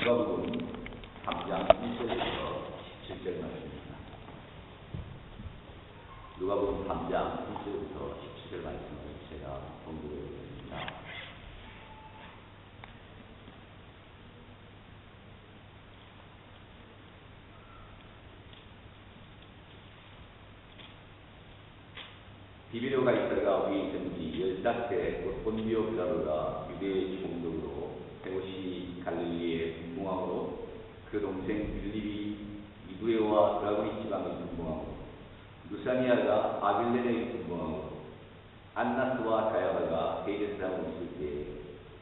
누가복음 3장 1절부터 17절 말씀입니다. 누가복음 3장 1절부터 17절 말씀을 제가 공부해드립니다. 디비rio 가이사르가 위에 있던 지 15세 본디오 빌라도가 유대의 총독으로 헤롯이 갈릴리의 분봉왕으로 그 동생 빌립이 이두레와 드라고니 지방의 분봉왕으로 루사니아가 아빌레네의 분봉왕으로 안나스와 가야바가 헤이데스를 하고 있을 때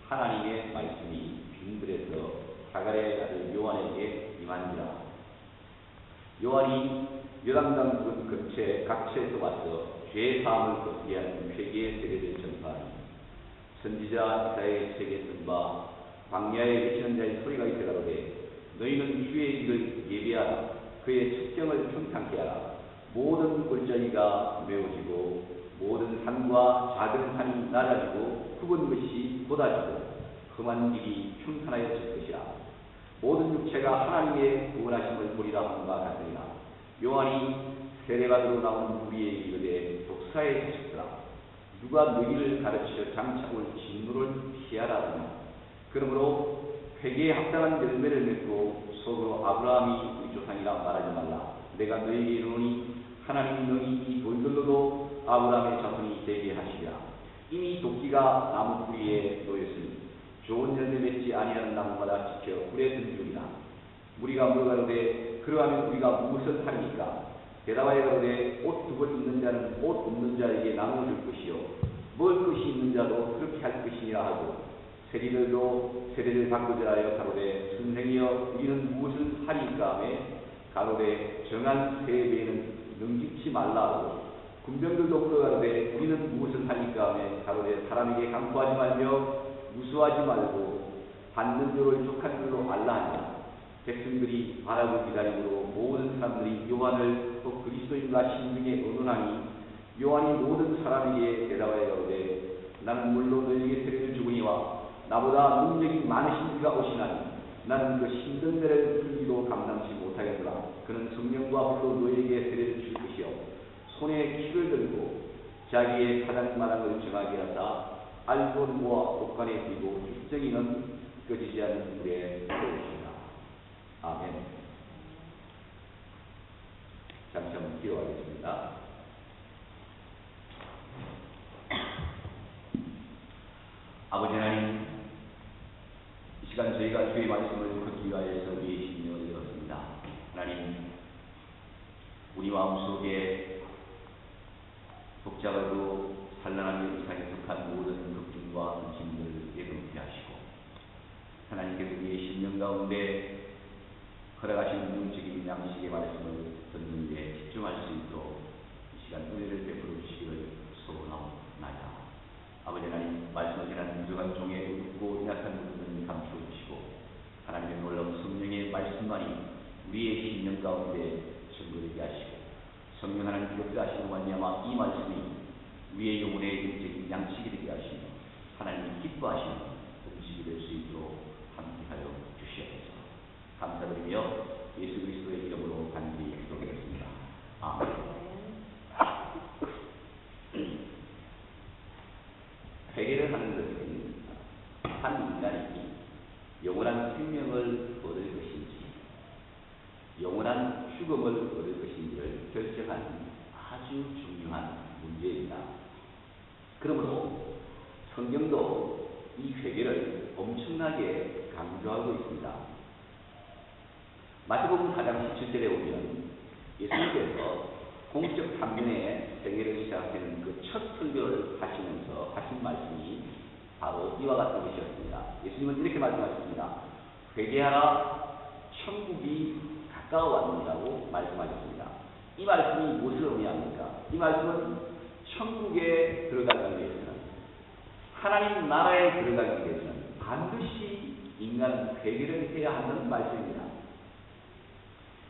하나님의 말씀이 빈들에서 사가랴의 아들 요한에게 임한지라. 요한이 요단강 근처에 각처에서 와서 죄 사함을 걷게 하는 회개의 세례를 전파하니 선지자 이사야의 책에 쓴 바 광야에 외치는 자의 소리가 있어 가로되 너희는 주의 길을 예비하라. 그의 측정을 평탄케 하라. 모든 골짜기가 메워지고 모든 산과 작은 산이 낮아지고 굽은 것이 돋아지고 험한 길이 평탄하여질 것이라. 모든 육체가 하나님의 구원하심을 보리라 함과 같으리라. 요한이 세례받으러 나온 우리에게 이르되 독사의 자식들아 누가 너희를 가르치려 장차올 진노를 피하라 하느냐. 그러므로 회개에 합당한 열매를 맺고 속으로 아브라함이 우리 조상이라 말하지 말라. 내가 너희에게 이르노니 하나님이 너희 이 돌들로도 아브라함의 자손이 되게 하시리라. 이미 도끼가 나무 뿌리에 놓였으니 좋은 열매 맺지 아니하는 나무마다 지켜 불에 던지리라. 우리가 물어가로되 그러하면 우리가 무엇을 하리니까. 대답하여 가로되 옷 두 벌 있는 자는 옷 없는 자에게 나누어 줄 것이요 먹을 것이 있는 자도 그렇게 할 것이니라 하고 세리들도 세례를 받고자 하여 가로되 선생이여 우리는 무엇을 하리까 하매 가로되 정한 세배에는 능집치 말라 하고 군병들도 물어가로되 우리는 무엇을 하리까 하매 가로되 사람에게 강포하지 말며 무수하지 말고 받는 대로 족한 줄로 알라 하니라. 백성들이 바라고 기다림으로 모든 사람들이 요한을 또 그리스도인과 신중에 의논하니 요한이 모든 사람에게 대답하여 가로되 나는 물론 너희에게 세례를 주거니와 나보다 능력이 많으신 이가 오시나니 나는 그 힘든 데를 풀기도 감당치 못하겠노라. 그는 성령과 불로 너희에게 세례를 줄 것이요 손에 키를 들고 자기의 가장 말한 것을 정하게 하사 알곤 모아 옷간에 띄고 육정이는 꺼지지 않는 불에 태우시라. 아멘. 잠시 한번 기도하겠습니다. 아버지 하나님, 이 시간 저희가 주의 말씀을 듣기 위하여서 우리의 심령을 열었습니다. 하나님, 우리 마음속에 복잡하고 산란한 세상에 속한 모든 걱정과 짐을 예금케 하시고 하나님께서 우리의 심령 가운데 허락하신 문적인 양식의 말씀을 듣는 데 집중할 수 있도록 이 시간 은혜를 베풀어 주시기를 소원하옵나이다. 아버지 하나님, 말씀을 전하는 부족한 종의 웃고 약한 부분을 감추어 주시고 하나님의 놀라운 성령의 말씀만이 우리의 심령 가운데 증거되게 하시고 성령 하나님 역사하시는 말미암아 이 말씀이 우리의 영혼의 영적인 양식이 되게 하시며 하나님이 기뻐하시는 음식이 될 수 있도록 함께하여 주시옵소서. 감사드리며 예수 그리스도의 이름으로 간절히 기도드렸습니다. 아멘. 회개를 하는 것은 한 인간이 영원한 생명을 얻을 것인지 영원한 죽음을 얻을 것인지를 결정하는 아주 중요한 문제입니다. 그러므로 성경도 이 회개를 엄청나게 강조하고 있습니다. 마태복음 4장 17절에 보면 예수님께서 공적 3년의 생애를 시작하는 그 첫 설교를 하시면서 하신 말씀이 바로 이와 같은 것이었습니다. 예수님은 이렇게 말씀하셨습니다. 회개하라, 천국이 가까워왔느니라고 말씀하셨습니다. 이 말씀이 무엇을 의미합니까? 이 말씀은 천국에 들어가기 위해서는, 하나님 나라에 들어가기 위해서는 반드시 인간은 회개를 해야 하는 말씀입니다.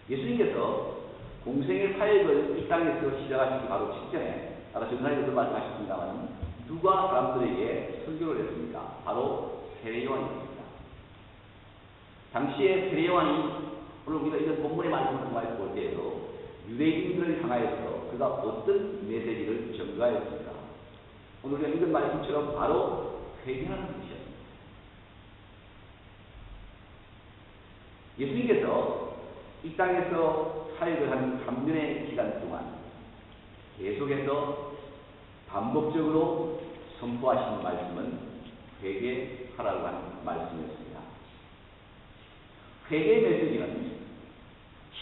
예수님께서 공생의 사역을 이 땅에서 시작하시기 바로 직전에 아까 전사님께서 말씀하셨습니다만 누가 사람들에게 설교를 했습니까? 바로 세례 요한이었습니다. 당시에 세례요한이 오늘 우리가 이런 본문의 말씀을 통하여 볼 때에도 유대인들을 향하여서 그가 어떤 메시지를 전가했습니까? 오늘 우리가 읽은 말씀처럼 바로 회개하는 것이었습니다. 예수님께서 이 땅에서 사역을 한 3년의 기간 동안 계속해서 반복적으로 선포하신 말씀은 회개하라고 하는 말씀이었습니다. 회개의 메시지는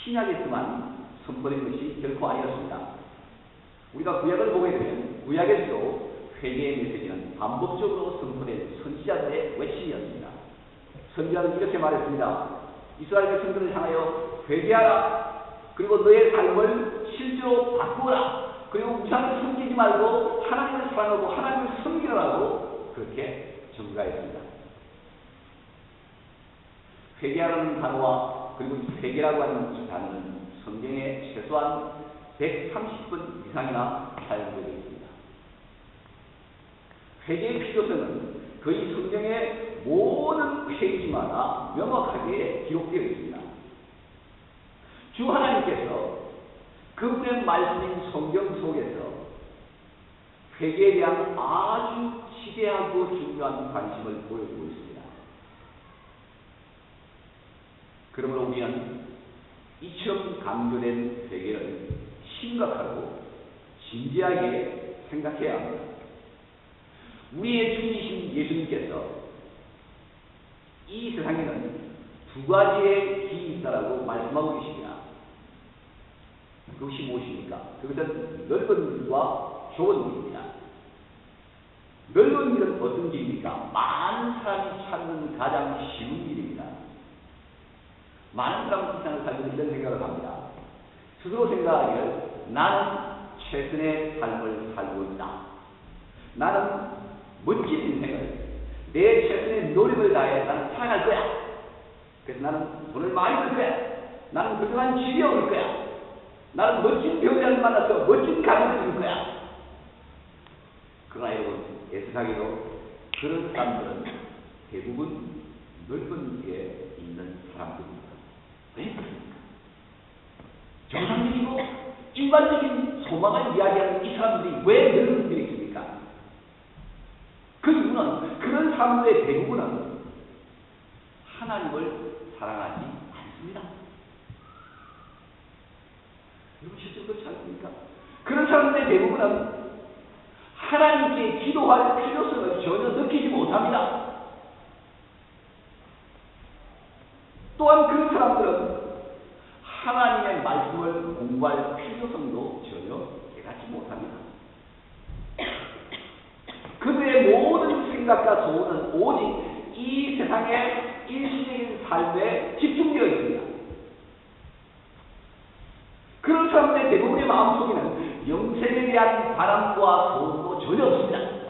신약에서만 선포된 것이 결코 아니었습니다. 우리가 구약을 보게 되면 구약에서도 회개의 메시지는 반복적으로 선포된 선지자들의 외침이었습니다. 선지자는 이렇게 말했습니다. 이스라엘 백성들을 향하여 회개하라. 그리고 너의 삶을 실제로 바꾸라. 그리고 우상을 섬기지 말고 하나님을 사랑하고 하나님을 섬기라고 그렇게 전가했습니다. 회개하라는 단어와 그리고 회개라고 하는 이 단어는 성경에 최소한 130번 이상이나 사용되어 있습니다. 회개의 필요성은 거의 성경의 모든 페이지마다 명확하게 기록되어 있습니다. 주 하나님께서 그분의 말씀인 성경 속에서 회개에 대한 아주 지대하고 중요한 관심을 보여주고 있습니다. 그러므로 우리는 이처럼 강조된 회개를 심각하고 진지하게 생각해야 합니다. 우리의 주이신 예수님께서 이 세상에는 두 가지의 길이 있다라고 말씀하고 계십니다. 그것이 무엇입니까? 그것은 넓은 길과 좁은 길입니다. 넓은 길은 어떤 길입니까? 많은 사람이 찾는 가장 쉬운 길입니다. 많은 사람은 세상을 살면서 이런 생각을 합니다. 스스로 생각하기를 나는 최선의 삶을 살고 있다. 나는 멋진 인생을 내 최선의 노력을 다해 나는 살아갈 거야. 그래서 나는 돈을 많이 벌 거야. 나는 훌륭한 지위에 오를 거야. 나는 멋진 배우자를 만나서 멋진 가정을 이룰 거야. 그러나 여러분, 세상에도 그런 사람들은 대부분 넓은 길에 있는 사람들입니다. 왜 그렇습니까? 정상적이고 일반적인 소망을 이야기하는 이 사람들이 왜 넓은 길에 있습니까? 그 이유는 그런 사람들의 대부분은 하나님을 사랑하지 않습니다. 여러분 실제로 그렇지 않습니까? 그런 사람들의 대부분은 하나님께 기도할 필요성을 전혀 느끼지 못합니다. 또한 그런 사람들은 하나님의 말씀을 공부할 필요성도 전혀 깨닫지 못합니다. 그들의 모든 생각과 소원은 오직 이 세상의 일시적인 삶에 집중되어 있습니다. 그런 사람들의 대부분의 마음속에는 영생에 대한 바람과 소원도 전혀 없습니다.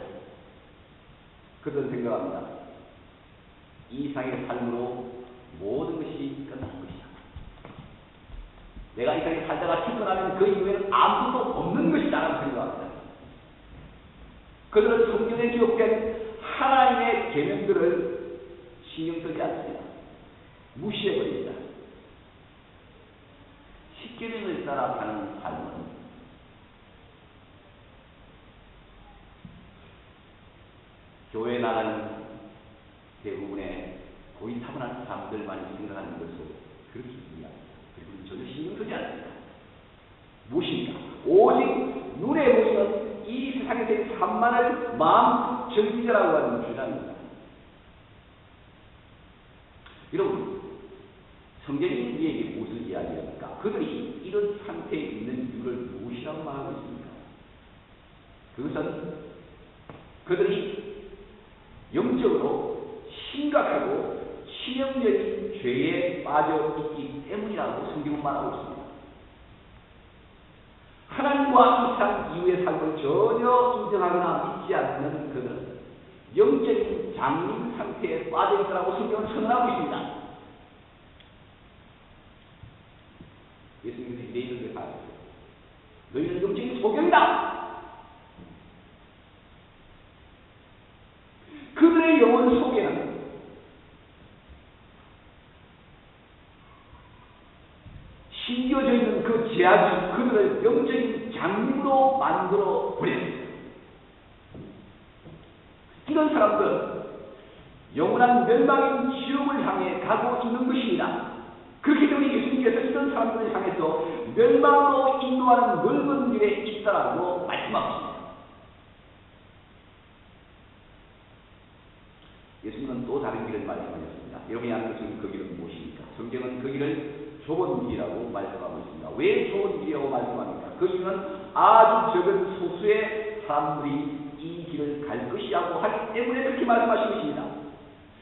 그들은 생각합니다. 이 세상의 삶으로 모든 것이 끝난 것이다. 내가 이 세상에 살다가 죽어나면 그 이후에는 아무것도 없는 것이다 라고 생각합니다. 그들은 성경에 기록된 하나님의 계명들을 신경 쓰지 않습니다. 무시해버립니다. 십계명을 따라 사는 삶은 교회 나가는 대부분의 고리타분한 사람들만이 생각하는 것으로 그렇게 이해합니다. 그리고 전혀 신경 쓰지 않습니다. 무엇입니까? 오직 눈에 보이는 이 세상의 산만을 마음 즐기자라고 하는 주장입니다. 여러분, 성경이 우리에게 무엇을 이야기합니까? 그들이 이런 상태에 있는 이유를 무엇이라고 말하고 있습니까? 그것은 그들이 영적으로 심각하고 치명적인 죄에 빠져 있기 때문이라고 성경은 말하고 있습니다. 하나님과 이 세상 이후의 삶을 전혀 인정하거나 믿지 않는 그들은 영적인 장님 상태에 빠져 있다고 성경은 선언하고 있습니다. 예수님께서 이렇게 말했어요. 너희는 영적인 소경이다. 그들의 영혼 속에는 심겨져 있는 그 죄악이 그들을 영적인 장님으로 만들어 버렸습니다. 이런 사람들은 영원한 멸망인 지옥을 향해 가고 있는 것입니다. 그렇기 때문에 예수님께서 이런 사람들을 향해서 멸망으로 인도하는 넓은 길에 있다라고 말씀하십니다. 예수님은 또 다른 길을 말씀하셨습니다. 여러분이 아는 것은 그 길은 무엇입니까? 성경은 그 길을 좁은 길이라고 말씀하고 있습니다. 왜 좁은 길이라고 말씀합니까? 그 이유는 아주 적은 소수의 사람들이 이 길을 갈 것이라고 하기 때문에 그렇게 말씀하신 것입니다.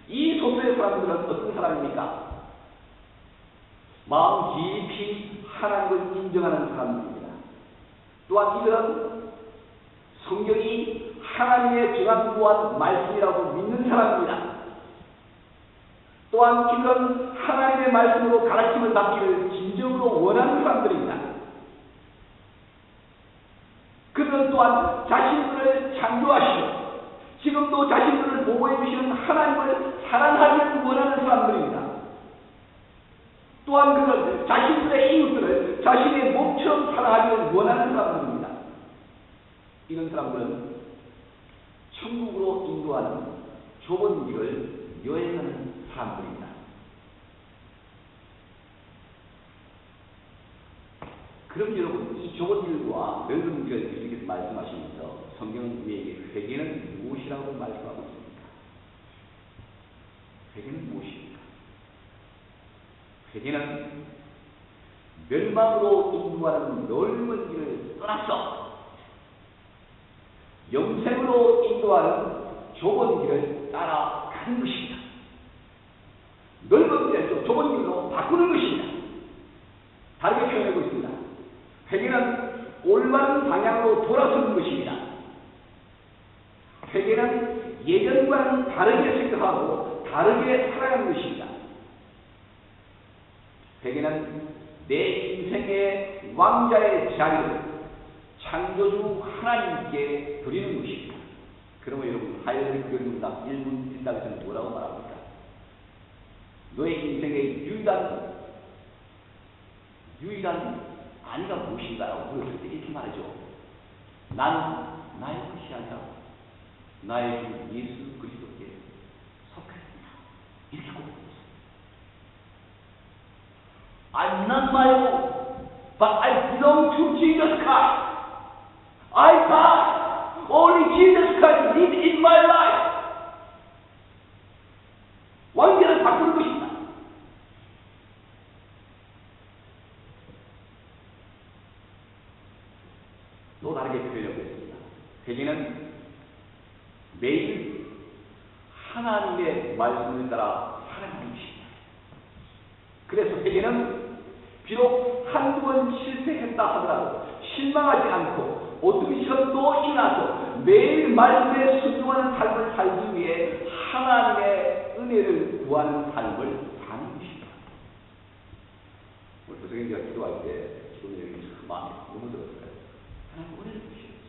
이 소수의 사람들은 어떤 사람입니까? 마음 깊이 하나님을 인정하는 사람들입니다. 또한 이들은 성경이 하나님의 정확무한 말씀이라고 믿는 사람입니다. 또한 이들은 하나님의 말씀으로 가르침을 받기를 진정으로 원하는 사람들입니다. 그들은 또한 자신들을 창조하시고 지금도 자신들을 보호해 주시는 하나님을 사랑하기를 원하는 사람들입니다. 또한 그들은 자신들의 이웃들을 자신의 몸처럼 사랑하기를 원하는 사람들입니다. 이런 사람들은 천국으로 인도하는 좁은 길을 여행하는 사람들입니다. 그럼 여러분, 이 좁은 길과 넓은 길을 예수님께서 말씀하시면서 성경은 우리에게 회개는 무엇이라고 말씀하고 있습니까? 회개는 무엇입니까? 회개는 멸망으로 인도하는 넓은 길을 떠나서 영생으로 인도하는 좁은 길을 따라가는 것입니다. 넓은 길에서 좁은 길로 바꾸는 것입니다. 다르게 표현하고 있습니다. 회개는 올바른 방향으로 돌아서는 것입니다. 회개는 예전과는 다르게 생각하고 다르게 살아가는 것입니다. 회개는 내 인생의 왕자의 자리를 창조주 하나님께 드리는 것입니다. 그러면 여러분, 하이레벨 교리문답 1분 1답에서는 뭐라고 말합니까? 너의 인생의 유일한 아니가 무엇인가요? 물었을 때 이렇게 말하죠. 나는 나의 것이 아니라 나의 주 예수 그리스도께 속했습니다. 이렇게 고백했습니다. I'm not my own, but I belong to Jesus Christ. I pass. Only Jesus Christ lives in my life. 완전히 바꾸는 것입니다. 또 다르게 표현해보겠습니다. 회개는 매일 하나님의 말씀을 따라 살아가는 것입니다. 그래서 회개는 비록 한두 번 실패했다 하더라도 실망하지 않고 어떤 시험도 일어나서 매일 말씀에 순종하는 삶을 살기 위해 하나님의 은혜를 구하는 삶을 사는 것입니다. 오늘 조성현 씨가 기도할 때 기도 내용이 참 마음에 너무 들었어요. 하나님 은혜를 주시옵소서.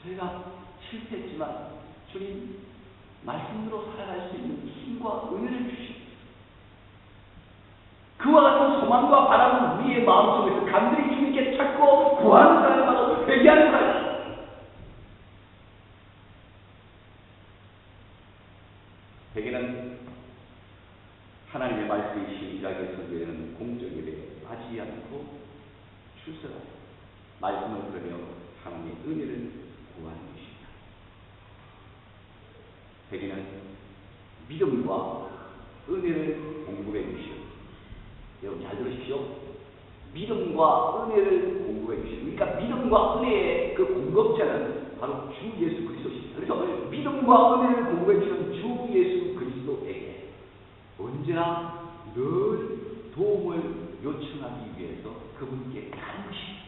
저희가 실패했지만 주님 말씀으로 살아갈 수 있는 힘과 은혜를 주시옵소서. 그와 같은 소망과 바람은 우리의 마음속에서 간절히 주님께 찾고 구하는 사람마다 회개하는 사람입니다. 회개는 하나님의 말씀이 시작에 선교되는 공적 예배에 빠지지 않고 출석하고 말씀을 들으며 하나님의 은혜를 구하는 것입니다. 회개는 믿음과 은혜를 공급해 주시오. 여러분 잘 들으십시오. 믿음과 은혜를 공급해 주시오. 그러니까 믿음과 은혜의 그 공급자는 바로 주 예수 그리스도십니다. 그래서 믿음과 은혜를 공급해 주시는 주 예수 그리스도에게 언제나 늘 도움을 요청하기 위해서 그분께 가는 것입니다.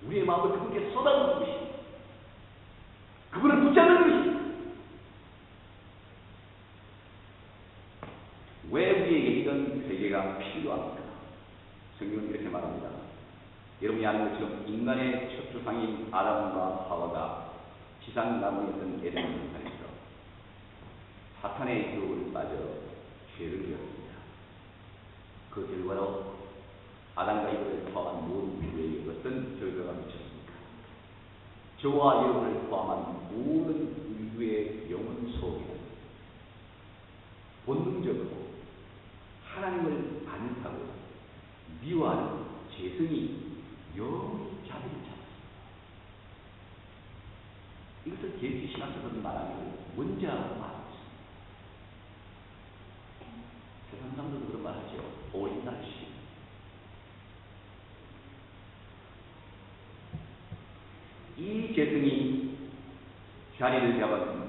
우리의 마음을 그분께 쏟아부는 것입니다. 그분을 붙잡는 것입니다. 왜 우리에게 이런 회개가 필요합니까? 성경은 이렇게 말합니다. 여러분이 아는 것처럼 인간의 첫 조상인 아담과 하와가 지상나무였던 에덴 동산에서 사탄의 유혹을 빠져 죄를 지었습니다. 그 결과로 아담과 이브를 포함한 모든 인류에게 어떤 결과가 미쳤습니까? 저와 여러분을 포함한 모든 인류의 영혼 속에는 본능적으로 하나님을 반역하고 미워하는 죄성이 영원히 자리를 잡았습니다. 이것을 계시 신학에서는 말하는 원죄라고 말하고 있습니다. 세상 사람들도 그런 말 하죠. 오리날씨. 이 죄성이 자리를 잡은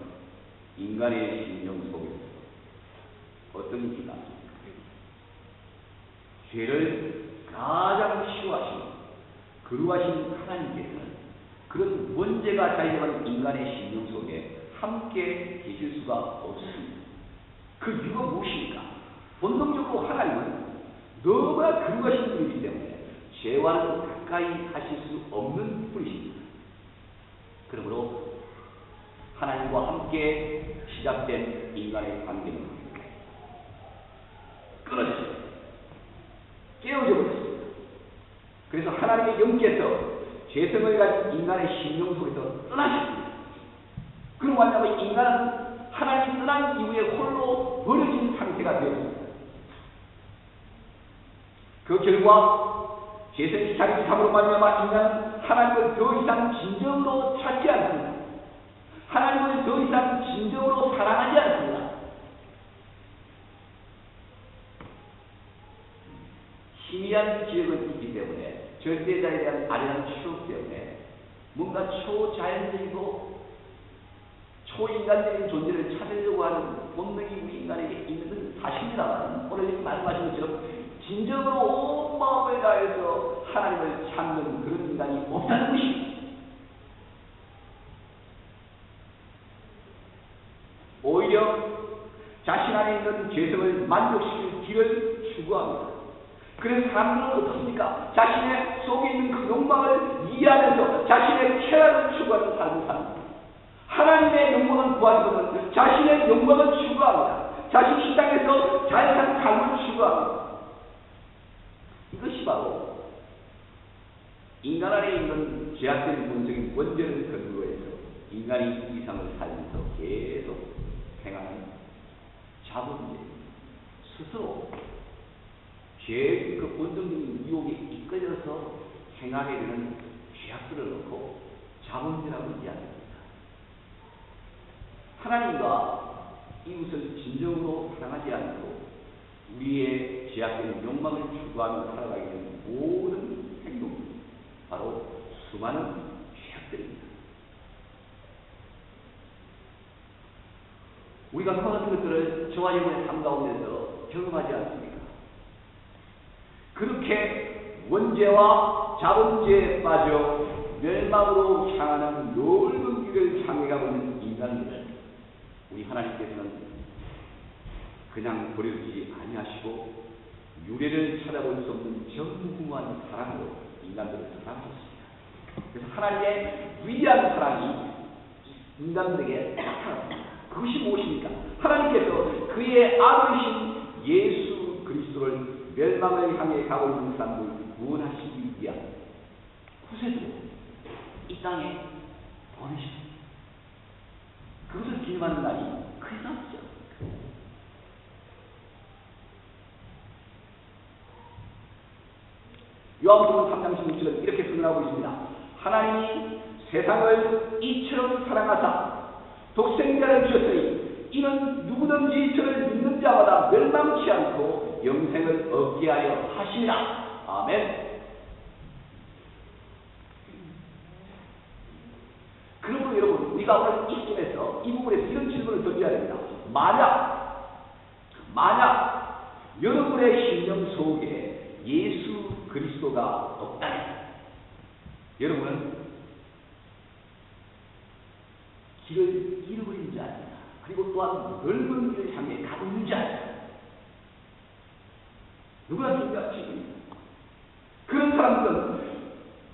인간의 심령 속에서 어떤 일이 났습니까? 죄를 가장 싫어하시는 거룩하신 하나님께서는 그런 원죄가 자리 잡은 인간의 심령 속에 함께 계실 수가 없습니다. 그 이유가 무엇입니까? 본능적으로 하나님은 너무나 거룩하신 분이기 때문에 죄와는 가까이 하실 수 없는 분이십니다. 그러므로 하나님과 함께 시작된 인간의 관계는 끊어졌습니다. 깨어져 버렸습니다. 그래서 하나님의 영께서 죄성을 가진 인간의 심령 속에서 떠나셨습니다. 그런 완전히 인간은 하나님이 떠난 이후에 홀로 버려진 상태가 되었습니다. 그 결과 죄성이 자기 삶으로 말미암아 인간은 하나님을 더 이상 진정으로 찾지 않습니다. 하나님을 더 이상 진정으로 사랑하지 않습니다. 희미한 기억을 있기 때문에 절대자에 대한 아련한 추억 때문에 뭔가 초자연적이고 초인간적인 존재를 찾으려고 하는 본능이 우리 인간에게 있는 것은 사실이라면 오늘 말씀하신 것처럼 진정으로 온 마음을 다해서 하나님을 찾는 그런 인간이 없다는 것입니다. 오히려 자신 안에 있는 죄성을 만족시킬 길을 추구합니다. 그래서 사람들은 어떻습니까? 자신의 속에 있는 그 욕망을 이해하면서 자신의 쾌락을 추구하는 삶을 삽니다. 하나님의 영광을 구하는 것은 자신의 영광을 추구합니다. 자신 시장에서 자연한 삶을 추구합니다. 이것이 바로 인간 안에 있는 죄악된 본성인 원죄를 근거로 해서 인간이 이 세상을 살면서 계속 행하는 자본죄, 스스로 죄의 그 본능적인 유혹에 이끌려서 행하게 되는 죄악들을 놓고 자본죄라고 이야기합니다. 하나님과 이웃을 진정으로 사랑하지 않고 우리의 죄악된 욕망을 추구하며 살아가게 되는 모든 행동들이 바로 수많은 죄악들입니다. 우리가 그와 같은 것들을 저와 여러분의 삶 가운데서 경험하지 않습니까? 그렇게 원죄와 자본죄에 빠져 멸망으로 향하는 넓은 길을 향해 가고 있는 인간들을 우리 하나님께서는 그냥 버려두지 아니하시고 유례를 찾아볼 수 없는 전무후무한 사랑으로 인간들을 사랑하셨습니다. 그래서 하나님의 위대한 사랑이 인간들에게 나타났습니다. 그것이 무엇입니까? 하나님께서 그의 아들이신 예수 그리스도를 멸망을 향해 가고 있는 사람들을 구원하시기 위한 구세주로 이 땅에 보내셨습니다. 그것을 기념하는 날이 크리스마스죠. 요한복음 3장 16절은 이렇게 설명하고 있습니다. 하나님이 세상을 이처럼 사랑하사 독생자를 주셨으니 이는 누구든지 저를 믿는 자마다 멸망치 않고 영생을 얻게 하려 하시니라. 아멘. 그러므로 여러분, 우리가 오늘 이 시점에서 이 부분에서 이런 질문을 던져야 됩니다. 만약 여러분의 심령 속에 예수 그리스도가 없다면 여러분은 길을 잃어버린 자입니다. 그리고 또한 넓은 길을 향해 가고 있는 자입니다. 누구나 중요한 질문입니다. 그런 사람들은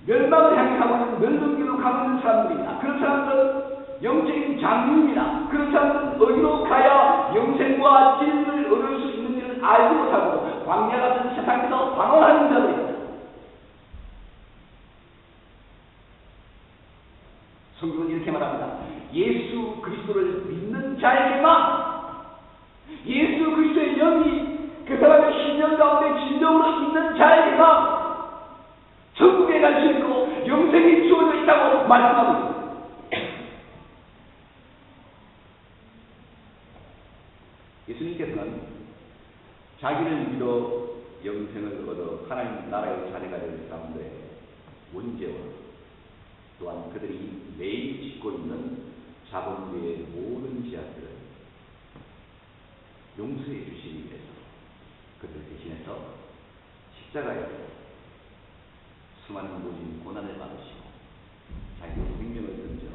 멸망을 향해 가고 있는 넓은 길로 가고 있는 사람들입니다. 그런 사람들은 영적인 장류입니다. 그런 사람들은 어디로 가야 영생과 진리를 얻을 수 있는지를 알지 못하고 광야 같은 세상 성경은 이렇게 말합니다. 예수 그리스도를 믿는 자에게만, 예수 그리스도의 영이 그 사람의 심령 가운데 진정으로 있는 자에게만 천국에 갈 수 있고 영생이 주어져 있다고 말씀하고 있습니다. 예수님께서는 자기를 믿어 영생을 얻어 하나님 나라의 자녀가 될 사람들의 문제와 또한 그들이 매일 짓고 있는 자본주의의 모든 죄악들을 용서해 주시기 위해서 그들 대신해서 십자가에서 수많은 모진 고난을 받으시고 자기의 생명을 던져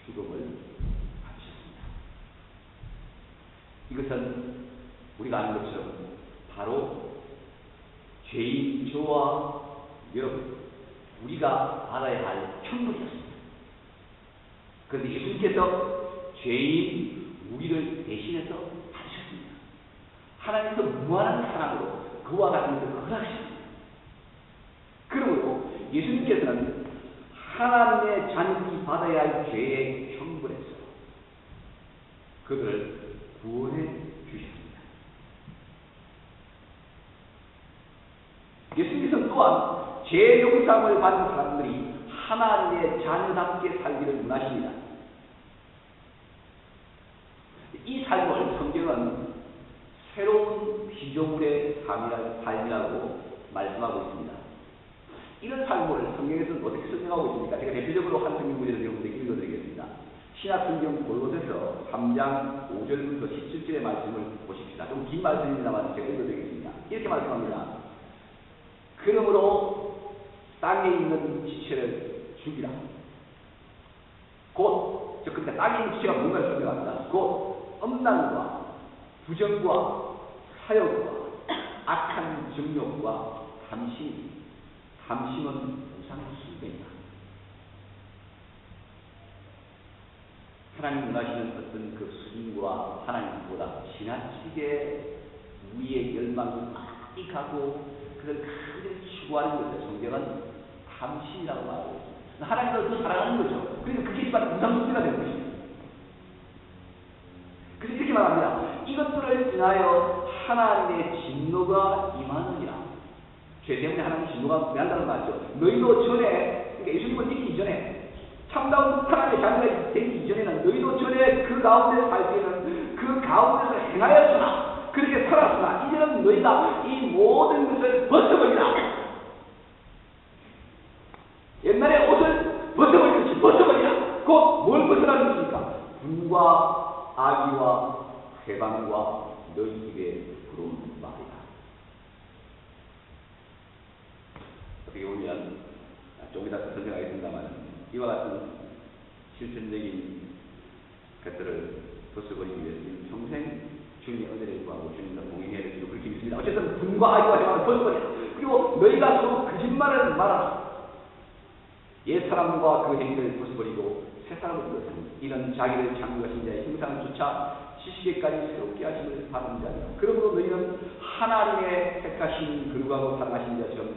죽음을 받으셨습니다. 이것은 우리가 아는 것처럼 바로 죄인 저와 여러분, 우리가 알아야 할 형벌이었습니다. 그런데 예수님께서 죄인 우리를 대신해서 하셨습니다. 하나님께서 무한한 사랑으로 그와 같은 것을 허락하셨습니다. 그러므로 예수님께서는 하나님의 자녀들이 받아야 할 죄의 형벌에서 그들을 구원해 주셨습니다. 예수님께서 또한 죄 용서함을 받은 사람들이 하나님의 자녀답게 살기를 원하십니다. 이 삶을 성경은 새로운 피조물의 삶이라고 말씀하고 있습니다. 이런 삶을 성경에서는 어떻게 설명하고 있습니까? 제가 대표적으로 한 성경 구절을 여러분들에게 읽어드리겠습니다. 신약성경 골로새서 3장 5절부터 17절의 말씀을 보십시다. 좀 긴 말씀입니다만 제가 읽어드리겠습니다. 이렇게 말씀합니다. 그러므로 땅에 있는 지체를 죽이라. 곧, 그러니까 땅에 있는 지체가 뭔가를 설명합니다. 곧 음란과 부정과 사욕과 악한 정욕과 탐심은 우상의 숭배이다. 하나님 원하시는 어떤 그 수준과 하나님보다 지나치게 우리의 열망을 많이 가고 그걸 크게 추구하는 것을 성경은 탐심이라고 말하고 있습니다. 하나님을 더 사랑하는 거죠. 그러니까 그게 바로 우상숭배가 되는 것입니다. 그래서 이렇게 말합니다. 이것들을 인하여 하나님의 진노가 임하느니라. 죄 때문에 하나님의 진노가 임한다는 말이죠. 너희도 전에, 그러니까 예수님을 믿기 이전에, 참다운 하나님의 자녀가 되기 이전에는 너희도 전에 그 가운데 살 때는 그 가운데서 행하였으나, 그렇게 살았으나 이제는 너희가 이 모든 것을 벗어버리라. 옛날에 옷을 벗어버리듯이 벗어버리라. 곧 뭘 벗어나는 것입니까? 분과 악의와 회방과 너희 입에 부러운 말이다. 어떻게 보면 좀 이따 설명하겠습니다만 이와 같은 실천적인 것들을 벗어버리기 위해서 평생 주님의 은혜를 구하고 주님과 동행해야 될 줄 그렇게 믿습니다. 어쨌든 분과 악의와 회방을 벗어버리라. 그리고 너희가 서로 거짓말을 말하라. 옛 사람과 그 행위를 벗어버리고 새 사람을 입었으니 이는 자기를 창조하신 자의 형상을 쫓아 지식에까지 새롭게 하심을 받은 자니라. 그러므로 너희는 하나님의 택하신 거룩하고 사랑하신 자처럼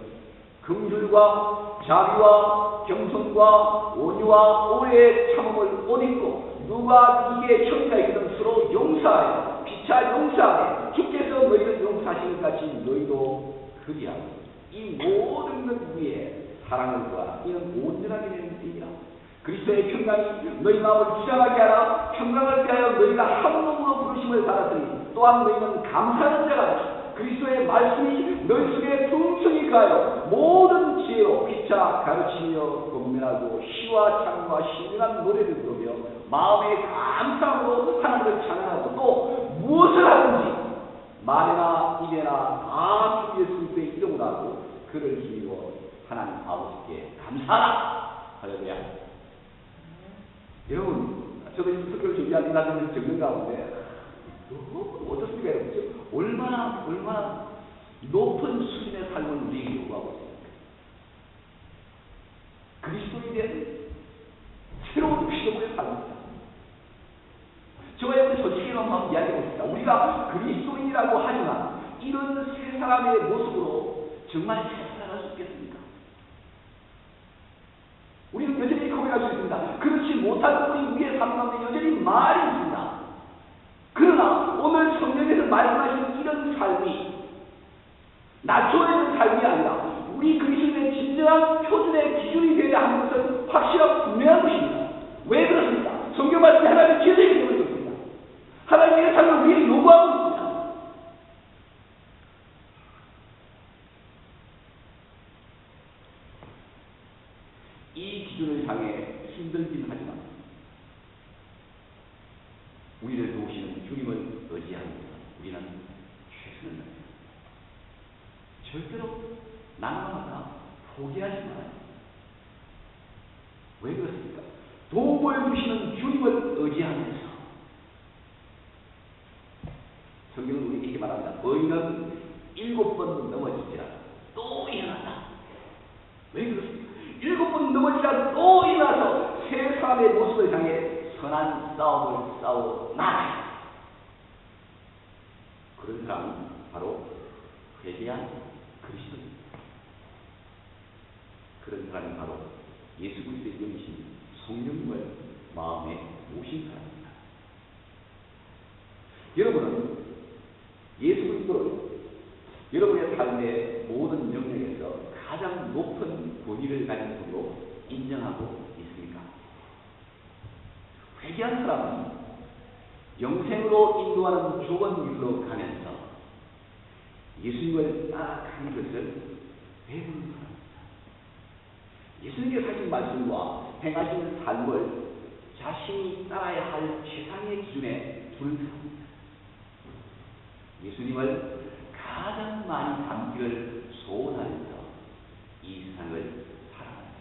긍휼과 자비와 겸손과 온유와 오래의 참음을 옷 입고 누가 네게 형이가 있거든 서로 용서하여 피차 용서하여 주께서 너희를 용서하신 것 같이 너희도 그리하고 이 모든 것 위에 사랑을 구하라. 이는 온전하게 되는 뜻이라. 그리스도의 평강이 너희 마음을 주장하게 하라. 평강을 위하여 너희가 한 몸으로 부르심을 받았으니 또한 너희는 감사하는 자가 그리스도의 말씀이 너희 속에 풍성히 가하여 모든 지혜로 피차 가르치며 권면하고 시와 창과 신령한 노래를 부르며 마음의 감사함으로 하나님을 찬양하고 또 무엇을 하든지 말이나 입에나 다 주 예수의 이름으로 하고 그를 힘입어 하나님 아버지께 감사하라. 할렐루야. 여러분, 저도 이 설교를 준비하는 나중에 적는 가운데 어떻습니까, 여러분? 얼마나 높은 수준의 삶을 우리에게 요구하고 있습니까? 그리스도에 대한 새로운 피조물의 삶입니다. 저와 여러분이 솔직히 한번 이야기해 봅시다. 우리가 그리스도인이라고 하지만 이런 세 사람의 모습으로 정말 잘 살아갈 수 있겠습니까? 우리는 여전히 고백할 수 있습니다. 그렇지 못할 우리 위에 삶 가운데 여전히 말이 있습니다. 그러나 오늘 성경에서 말씀하신 이런 삶이 낮춰야 하는 삶이 아니라 우리 그리스도의 진정한 표준의 기준이 되어야 하는 것은 확실하고 분명한 것입니다. 왜 그렇습니까? 성경 말씀이 하나님의 계획이기 때문에 그렇습니다. 하나님의 삶을 우리에게 요구하고 있습니다. 이 기준을 향해 힘들긴 하지만 우리를 도우시는 주님을 의지합니다. 우리는 최선을 다합니다. 절대로 낭만하거나 포기하지 말아요. 왜 그렇습니까? 도움을 주시는 주님을 의지하면서 성경은 우리에게 이렇게 말합니다. 너희는 7번 넘어지지라 또 일어난다. 왜 그렇습니까? 7번 넘어지라 또 일어나서 새 사람의 모습을 향해 선한 싸움을 싸워 나가요. 그런 사람은 바로 회개한 그리스도입니다. 그런 사람이 바로 예수 그리스도의 영이신 성령님을 마음에 모신 사람입니다. 여러분은 예수 그리스도를 여러분의 삶의 모든 영역에서 가장 높은 권위를 가진 분으로 인정하고 있습니까? 회개한 사람은 영생으로 인도하는 조건길로 가면서 예수님을 따라가는 것을 배우는 사람입니다. 예수님께서 하신 말씀과 행하신 삶을 자신이 따라야 할 최상의 기준에 두는 사람입니다. 예수님을 가장 많이 닮기를 소원하면서 이 세상을 살아갑니다.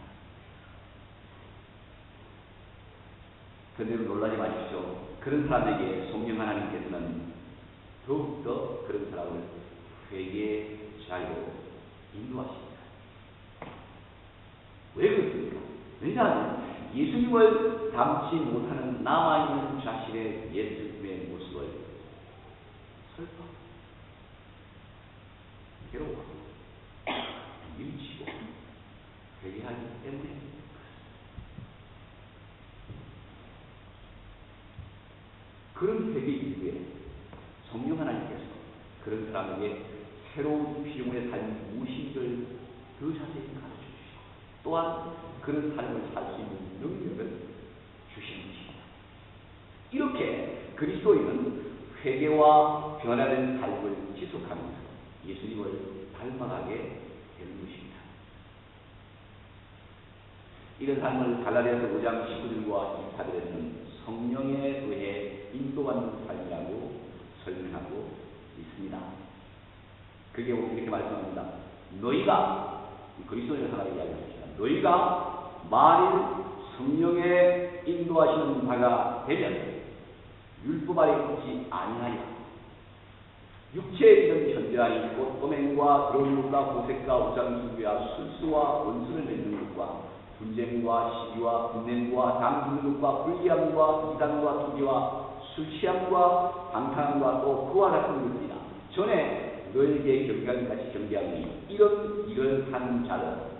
그런데 놀라지 마십시오. 그런 사람에게 성령 하나님께서는 더욱더 그런 사람을 회개의 자리로 인도하십니다. 왜 그렇습니까? 왜냐하면 예수님을 닮지 못하는 남아있는 자신의 예수님의 모습을 슬퍼, 괴로워, 밀치고 회개하기 때문에 그런 회개 이후에 성령 하나님께서 그런 사람에게 새로운 피조물의 삶이 무엇인지를 더 자세히 가르쳐주시고 또한 그런 삶을 살 수 있는 능력을 주시는 것입니다. 이렇게 그리스도인은 회개와 변화된 삶을 지속하면서 예수님을 닮아가게 되는 것입니다. 이런 삶을 갈라디아서 5장 19절과 24절에서는 성령에 의해 인도받는 삶이라고 설명하고 있습니다. 그게 이렇게 말씀합니다. 너희가 그리스도인을 하나님 이야기합니다. 너희가 만일 성령에 인도하시는 바가 되면 율법 아래 있지 아니하여 육체에 있는 현저하니 곧 꼬맹과 더러운 것과 보색과 우상숭배와 술수와 원수를 맺는 것과 분쟁과 시기와 분냄과 당기는 것과 불의함과 이단과 투기와 술취함과 방탕함과 또 그와 같은 것이라 전에 너에게 경계하는 같이 경계하니 이런 일을 하는 자는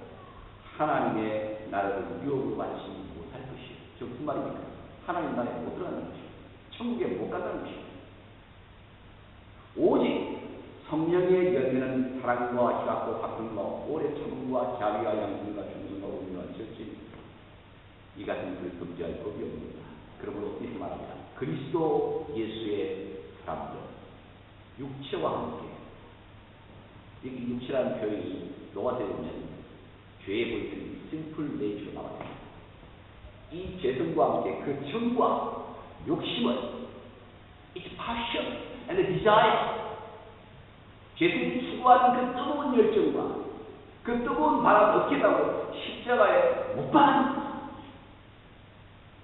하나님의 나라를 유혹으로 받지 못할 것이요. 즉 무슨 말입니까? 하나님 나라에 못 들어가는 것이요. 천국에 못 간다는 것이요. 오직 성령의 열매는 사랑과 희락과 화평과 오래 참음과 자비와 양심과 충성과 온유와 절제 이 같은 것을 금지할 법이 없습니다. 그러므로 이렇게 말합니다. 그리스도 예수의 사람들 육체와 함께 이 육체라는 표현이 로마서에 보면 죄에 보이는 심플 네이처로 나와요. 이 죄성과 함께 그 정과 욕심을 its passion and desire 죄성이 추구하는 그 뜨거운 열정과 그 뜨거운 바람을 얻겠다고 십자가에 못 박았습니다.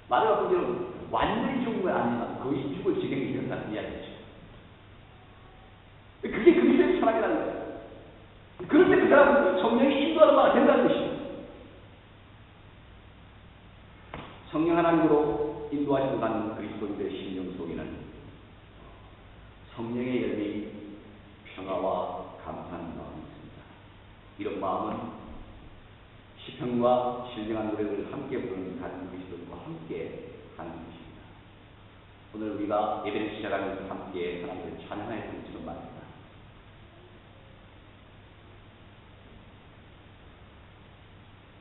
말을 바꾸면 완전히 죽은 건 아니지만 거의 죽을 지경에 이른다는 이야기죠. 그게 그리스도의 사랑이라는 거예요. 그럴 때 그 사람은 성령이 인도하는 바가 된다는 것입니다. 성령 하나님으로 인도하시고 가는 그리스도인들의 심령 속에는 성령의 열매인 평화와 감사하는 마음이 있습니다. 이런 마음은 시편과 신령한 노래를 함께 부르는 다른 그리스도인과 함께 하는 것입니다. 오늘 우리가 예배를 시작하면서 함께 하나님을 찬양하여 드리는 말입니다.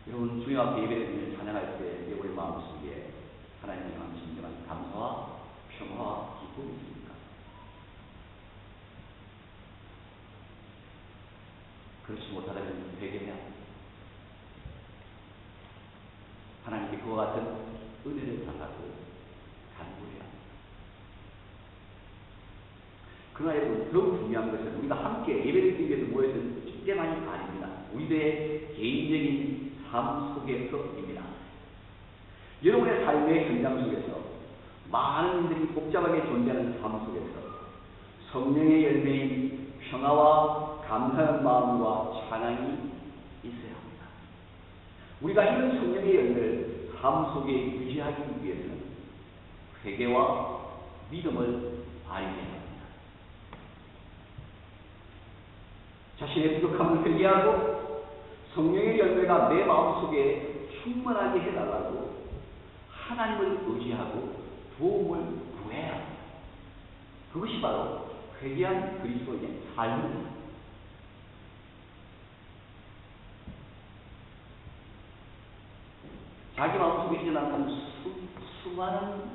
여러분, 주님 앞에 예배를 찬양할 때 여러분의 마음속에 하나님의 향한 진정한 감사와 평화와 기쁨이 있습니까? 그렇지 못하다면 회개해야 합니다. 하나님께 그와 같은 은혜를 달라고 간구해야 합니다. 그러나 여러분, 더욱 중요한 것은 우리가 함께 예배를 드리기 위해서 모여있는 이때만이 아닙니다. 우리들의 개인적인 삶 속에서입니다. 여러분의 삶의 현장 속에서 많은 일들이 복잡하게 존재하는 삶 속에서 성령의 열매인 평화와 감사하는 마음과 찬양이 있어야 합니다. 우리가 이런 성령의 열매를 삶 속에 유지하기 위해서는 회개와 믿음을 발휘해야 합니다. 자신의 부족함을 회개하고 성령의 열매가 내 마음속에 충만하게 해달라고 하나님을 의지하고 도움을 구해야 합니다. 그것이 바로 회개한 그리스도인의 삶입니다. 자기 마음속에 일어나는 수많은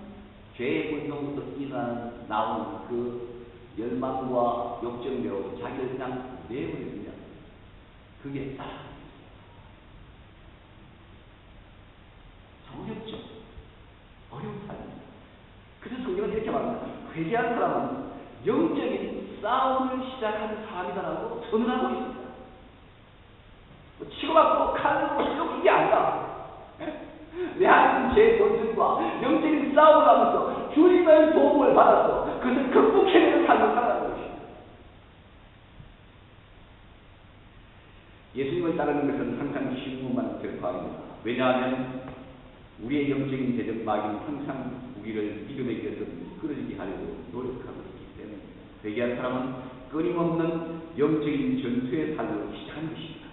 죄의 본성부터 나오는 그 열망과 욕정대로 자기를 그냥 내버려두면 그게 따라갑니다. 어렵죠. 어려운 삶입니다. 그래서 성경은 이렇게 말합니다. 회개한 사람은 영적인 싸움을 시작하는 사람이다라고 선언하고 있습니다. 치고받고 칼로 쏘고 이게 아니라 내 안에 제 본성과 영적인 싸움을 하면서 주님의 도움을 받아서 그것을 극복해내는 삶을 살아가는 것입니다. 예수님을 따르는 것은 항상 신문만 결과입니다. 왜냐하면 우리의 영적인 대적 마귀는 항상 우리를 믿음의 길에서 끌어지게 하려고 노력하고 있기 때문입니다. 회개한 사람은 끊임없는 영적인 전투의 삶을 시작하는 것입니다.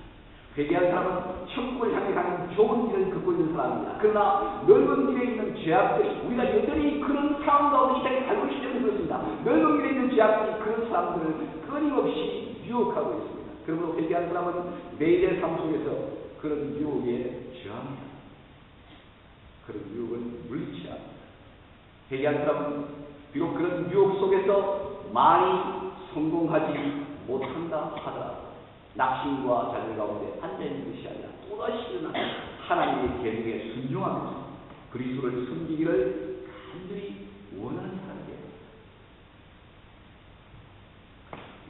회개한 사람은 천국을 향해 가는 좋은 길을 걷고 있는 사람입니다. 그러나 넓은 길에 있는 죄악들이 우리가 여전히 그런 상황 가운데 이 땅에 살고 있기 때문에 그렇습니다. 넓은 길에 있는 죄악들이 그런 사람들을 끊임없이 유혹하고 있습니다. 그러므로 회개한 사람은 매일의 삶 속에서 그런 유혹에 저항합니다. 그런 유혹을 물리쳐야 합니다. 회개한 사람은 비록 그런 유혹 속에서 많이 성공하지 못한다 하더라도 낙심과 좌절 가운데 앉아있는 것이 아니라 또다시 일어나 하나님의 계명에 순종하면서 그리스도를 섬기기를 간절히 원하는 사람이에요.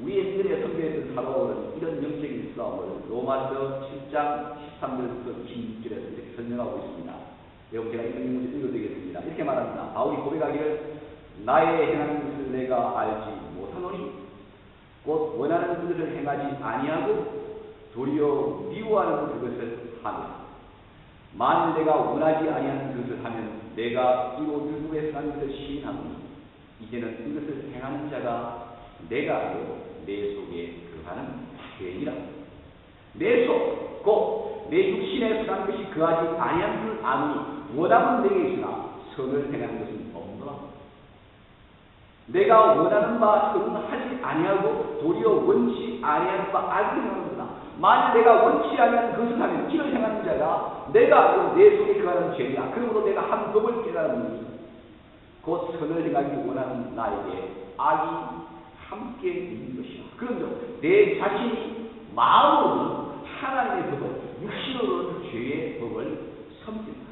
우리의 믿음의 선배였던 사도는 이런 영적인 싸움을 로마서 7장 13절부터 16절에서 이렇게 설명하고 있습니다. 여러분, 제가 이런 것을 읽어드리겠습니다. 이렇게 말합니다. 바울이 고백하기를 나의 행하는 것을 내가 알지 못하노니 곧 원하는 그것을 행하지 아니하고 도리어 미워하는 그것을 하며 만일 내가 원하지 아니하는 그것을 하면 내가 이로 율법에 선한 것을 시인하노니 이제는 이것을 행하는 자가 내가 아니고 내 속에 거하는 죄이라. 내 속, 곧 내 육신에 선한 것이 거하지 아니한 줄 아노니 원함은 내게 있으나 선을 행하는 것은 없노라. 내가 원하는 바 선은 하지 아니하고 도리어 원치 아니하는 바 악을 행하는구나. 만일 내가 원치 아니하는 것을 하면 이를 행하는 자가 내가 아니고 내 속에 거하는 죄이라. 그러므로 내가 한 법을 깨달으니 곧 선을 행하기 원하는 나에게 악이 함께 있는 것이야. 그런데 내 자신이 마음으로는 하나님의 법을, 육신으로는 죄의 법을 섬긴다.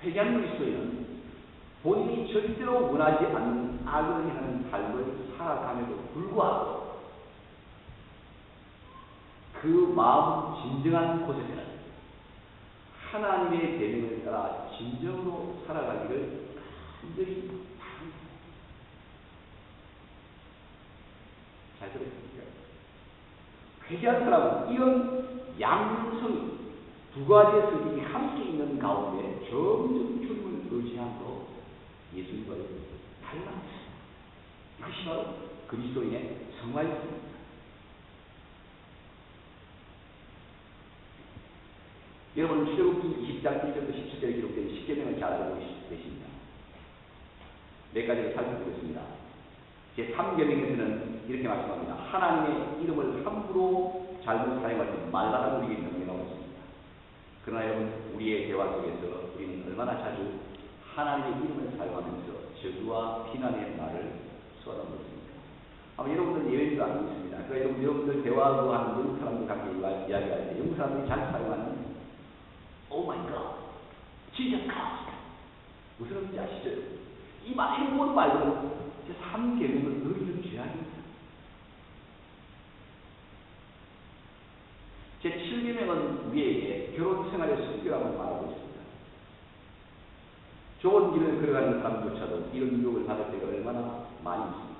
회개하는 그리스도인은 본인이 절대로 원하지 않는 악을 행하는 삶을 살아감에도 불구하고 그 마음 진정한 곳에서는 하나님의 계명을 따라 진정으로 살아가기를 간절히 바랍니다. 잘 들으십니까? 회개한 사람은 이런 양성이 두 가지의 성격이 함께 있는 가운데 점점 주님을 의지함으로 예수님과의 달라졌습니다. 이것이 바로 그리스도인의 성화였습니다. 여러분은 출애굽기 20장 1절부터 17절에 기록된 10계명을 잘 알고 계십니다. 몇 가지를 살펴보겠습니다. 제3계명에서는 이렇게 말씀합니다. 하나님의 이름을 함부로 잘못 사용하지 말라고 우리에게 명령하고 있습니다. 그러나 여러분, 우리의 대화 속에서 우리는 얼마나 자주 하나님의 이름을 사용하면서 저주와 비난의 말을 쏟아붓습니까? 아마 여러분들 예외인 줄 알고 있습니다. 그러니까 여러분들 대화하고 하는 영국 사람들 관계 이야기할 때 영국 사람들이 잘 사용하는 오 마이 갓, 지저스 갓, 무슨 의미인지 아시죠? 이 모든 말들은 제3계명을 어기는 죄악입니다. 제7계명은 우리에게 결혼 생활의 순결함을 말하고 있습니다. 좋은 길을 걸어가는 사람조차도 이런 유혹을 받을 때가 얼마나 많이 있습니다.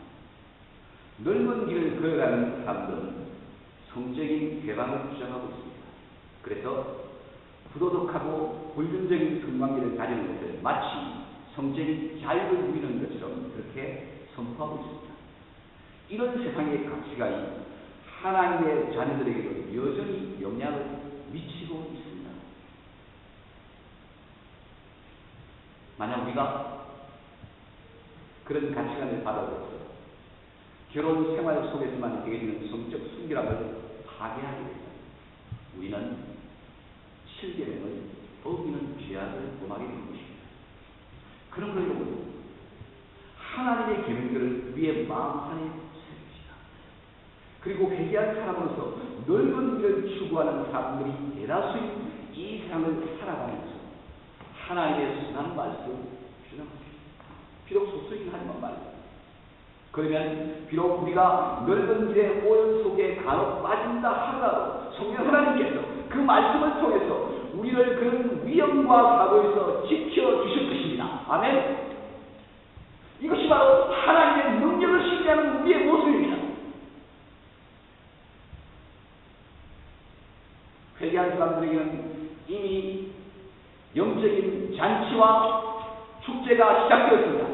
넓은 길을 걸어가는 사람들은 성적인 괴방을 주장하고 있습니다. 그래서 부도덕하고 불균적인 성관계를 가지는 것을 마치 성적인 자유를 누리는 것처럼 그렇게 선포하고 있습니다. 이런 세상의 가치관이 하나님의 자녀들에게도 여전히 영향을 미치고 있습니다. 만약 우리가 그런 가치관을 받아들여서 결혼 생활 속에서만 되게 되는 성적 순결함을 파괴하게 된다. 우리는 7계명을 어기는 죄악을 범하게 되는 것입니다. 그러므로 여러분, 하나님의 계명들을 우리의 마음판에 새깁시다. 그리고 회개한 사람으로서 넓은 길을 추구하는 사람들이 대다수인 이 세상을 살아가면서 하나님의 순한 말씀 주장합시다. 비록 소수이긴 하지만 말입니다. 그러면 비록 우리가 넓은 길의 오염 속에 간혹 빠진다 하더라도 성령 하나님께서 그 말씀을 통해서 우리를 그런 위험과 사고에서 지켜주실 것입니다. 아멘. 이것이 바로 하나님의 능력을 신뢰하는 우리의 모습입니다. 회개한 사람들에게는 이미 영적인 잔치와 축제가 시작되었습니다.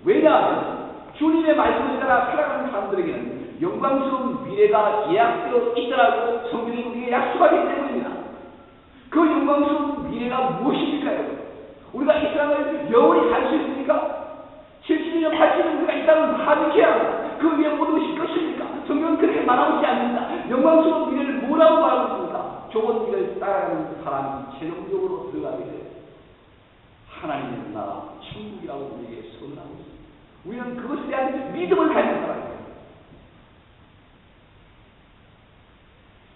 왜냐하면 주님의 말씀을 따라 살아가는 사람들에게는 영광스러운 미래가 예약되어 있다라고 성경이 우리에게 약속하기 때문입니다. 그 영광스러운 미래가 무엇입니까요? 우리가 이 세상을 영원히 살 수 있습니까? 70년, 80년 우리가 이 땅을 파괴해야 합니다. 그 위에 모든 것이 끝입니까? 성경은 그렇게 말하고 있지 않습니다. 영광스러운 미래를 뭐라고 말하고 있습니까? 좁은 길을 따라가는 사람이 최종적으로 들어가게 돼요. 하나님의 나라, 천국이라고 우리에게 선언하고 있습니다. 우리는 그것에 대한 믿음을 가진 사람입니다.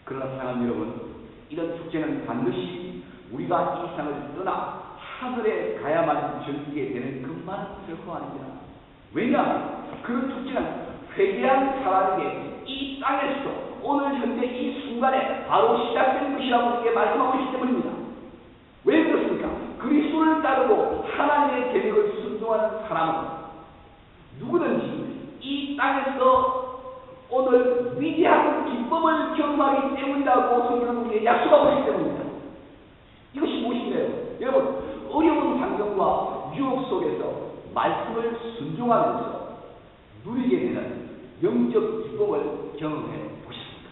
그러나 사랑하는 여러분, 이런 축제는 반드시 우리가 이 세상을 떠나 하늘에 가야만 즐기게 되는 것만은 결코 아닙니다. 왜냐하면 그런 축제는 회개한 사람에게 이 땅에서 오늘 현재 이 순간에 바로 시작되는 것이라고 우리에게 말씀하고 있기 때문입니다. 왜 그렇습니까? 그리스도를 따르고 하나님의 계획을 순종하는 사람은 누구든지 이 땅에서 오늘 위대한 기쁨을 경험하기 때문이라고 성경은 우리에게 약속하고 있기 때문입니다. 이것이 무엇인가요? 여러분, 어려운 환경과 유혹 속에서 말씀을 순종하면서 누리게 되는 영적 기쁨을 경험해 보십니까?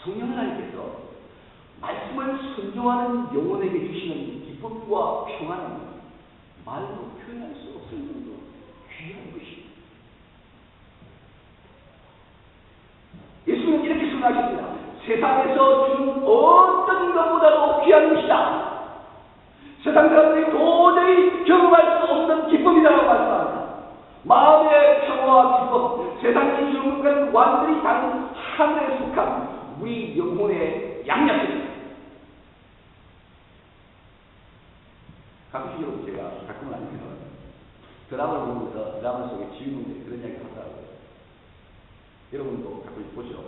성령 하나님께서 말씀을 순종하는 영혼에게 주시는 기쁨과 평안은 말로 표현할 수 없을 정도로 귀한 것입니다. 예수님은 이렇게 선언하십니다. 세상에서 주는 어떤 것보다도 귀한 것이다. 세상 사람들이 도저히 경험할 수 없는 기쁨이라고 말씀합니다. 마음의 평화와 기쁨, 세상이 주는 것과는 완전히 다른 하늘에 속한 우리 영혼의 양약입니다. 가끔씩 제가 가끔은 아니지만 드라마를 보면서 드라마 속에 주인공들이 그런 이야기를 하더라고요. 여러분도 가끔씩 보시죠.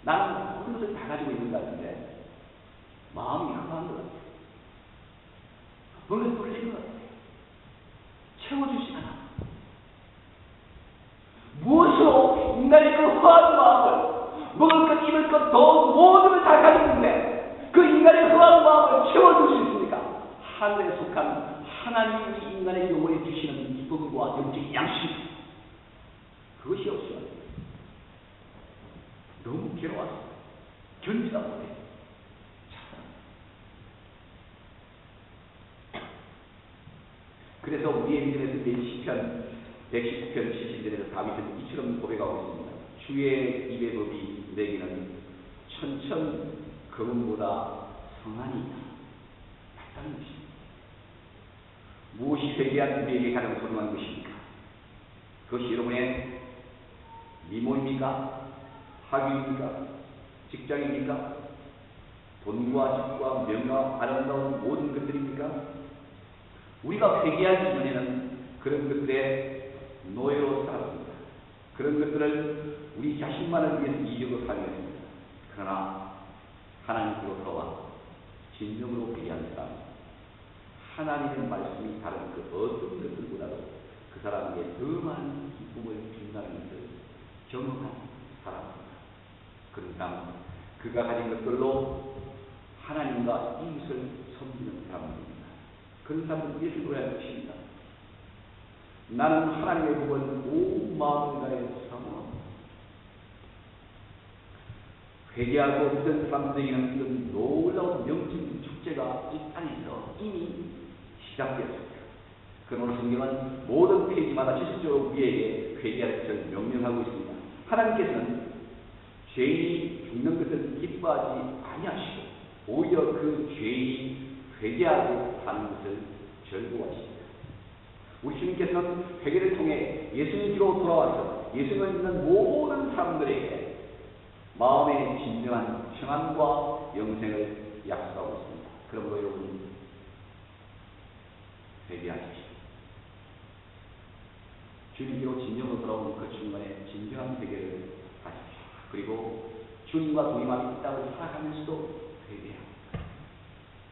나는 모든 것을 다 가지고 있는 것 같은데 마음이 허한 것 같아요. 뭔가 뚫린 것 같아요. 채워주지 않아. 무엇으로 인간의 그 허한 마음을 먹을 것, 입을 것, 더 모든 걸 다 가지고 있는데 그 인간의 허한 마음을 채워줄 수 있습니까? 하늘에 속한 하나님이 인간의 영혼에 주시는 기쁨과 영적인 양식입니다. 그것이 없으면 너무 괴로워서 견디다 못해. 그래서 우리의 믿음에서 시편 119편 70절에서 다윗은 이처럼 고백하고 있습니다. 주의 입의 법이 내게는 천천 금은보다 성하니이다. 맞다는 것입니다. 무엇이 회개한 우리에게 가장 소중한 것입니까? 그것이 여러분의 미모입니까? 학위입니까? 직장입니까? 돈과 집과 명과 아름다운 모든 것들입니까? 우리가 회개하기 전에는 그런 것들의 노예로 살았습니다. 그런 것들을 우리 자신만을 위해서 이적으로 살렸습니다. 그러나 하나님께로 돌아와 진정으로 회개한 사람, 하나님의 말씀이 다른 그 어떤 것들보다도 그 사람에게 더 많은 기쁨을 준다는 것을 경험한 사람입니다. 그런 사람은 그가 가진 것들로 하나님과 이웃을 섬기는 사람입니다. 그런 사람은 이렇게 노래할 것입니다. 나는 하나님의 법을 온 마음을 다해 사모합니다. 회개하고 믿은 사람들에게는 이런 놀라운 영적인 축제가 이 땅에서 이미 시작되었습니다. 그러므로 성경은 모든 페이지마다 지속적으로 우리에게 회개할 것을 명령하고 있습니다. 하나님께서는 죄인이 죽는 것을 기뻐하지 아니하시고 오히려 그 죄인이 회개하고 사는 것을 즐거워하십니다. 우리 주님께서는 회개를 통해 예수님께로 돌아와서 예수님을 믿는 모든 사람들에게 마음의 진정한 평안과 영생을 약속하고 있습니다. 그러므로 여러분 회개하십시오. 주님께로 진정으로 돌아오는 그 순간에 진정한 회개를 하십시오. 그리고 주님과 동행하는 이 땅을 살아가면서도 회개합니다.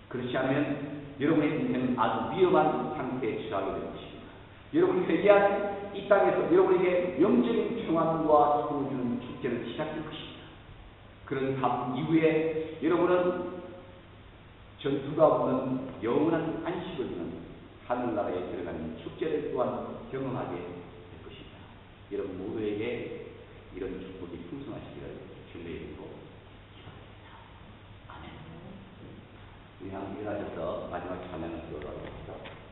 그렇지 않으면 여러분의 인생은 아주 위험한 상태에 처하게 될 것입니다. 여러분이 회개한 이 땅에서 여러분에게 영적인 평안과 기쁨을 주는 축제는 시작될 것입니다. 그런 삶 이후에 여러분은 전투가 없는 영원한 안식을 주는 하늘나라에 들어가는 축제를 또한 경험하게 될 것입니다. 여러분 모두에게 이런 축복이 풍성하시기를 주님의 이름으로 기도합니다. 아멘. 우리 함께 일어나셔서 마지막 찬양을 들어가도록 합시다.